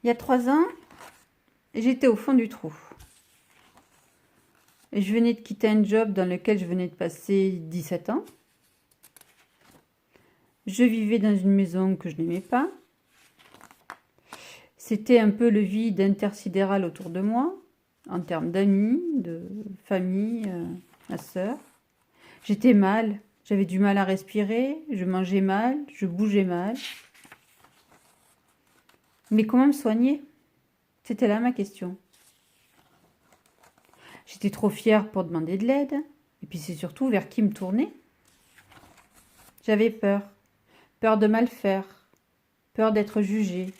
Il y a 3 ans, j'étais au fond du trou. Et je venais de quitter un job dans lequel je venais de passer 17 ans. Je vivais dans une maison que je n'aimais pas. C'était un peu le vide intersidéral autour de moi, en termes d'amis, de famille, ma sœur. J'étais mal, j'avais du mal à respirer, je mangeais mal, je bougeais mal. Mais comment me soigner? C'était là ma question. J'étais trop fière pour demander de l'aide. Et puis c'est surtout vers qui me tourner. J'avais peur. Peur de mal faire. Peur d'être jugée.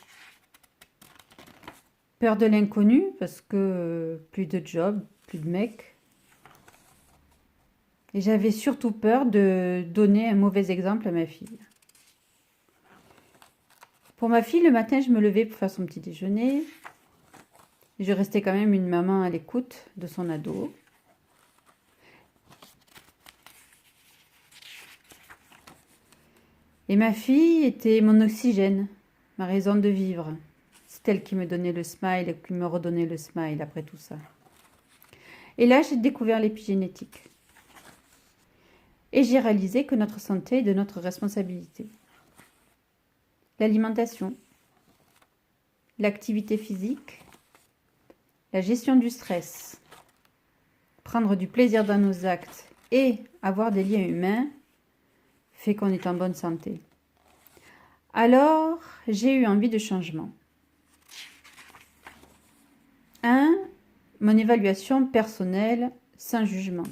Peur de l'inconnu parce que plus de job, plus de mecs. Et j'avais surtout peur de donner un mauvais exemple à ma fille. Pour ma fille, le matin, je me levais pour faire son petit déjeuner. Je restais quand même une maman à l'écoute de son ado. Et ma fille était mon oxygène, ma raison de vivre. C'est elle qui me donnait le smile, qui me redonnait le smile après tout ça. Et là, j'ai découvert l'épigénétique. Et j'ai réalisé que notre santé est de notre responsabilité. L'alimentation, l'activité physique, la gestion du stress, prendre du plaisir dans nos actes et avoir des liens humains fait qu'on est en bonne santé. Alors, j'ai eu envie de changement. 1. Mon évaluation personnelle sans jugement.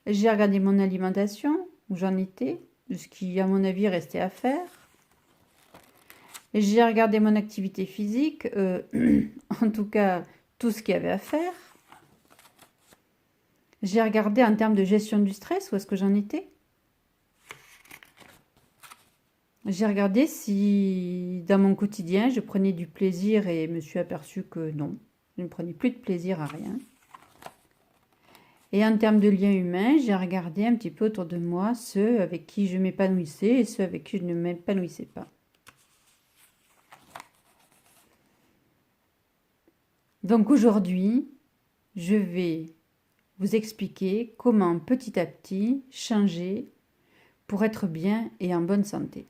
J'ai regardé mon alimentation, où j'en étais, de ce qui, à mon avis, restait à faire. J'ai regardé mon activité physique, en tout cas, tout ce qu'il y avait à faire. J'ai regardé en termes de gestion du stress, où est-ce que j'en étais. J'ai regardé si, dans mon quotidien, je prenais du plaisir et me suis aperçue que non, je ne prenais plus de plaisir à rien. Et en termes de liens humains, j'ai regardé un petit peu autour de moi ceux avec qui je m'épanouissais et ceux avec qui je ne m'épanouissais pas. Donc aujourd'hui, je vais vous expliquer comment petit à petit changer pour être bien et en bonne santé.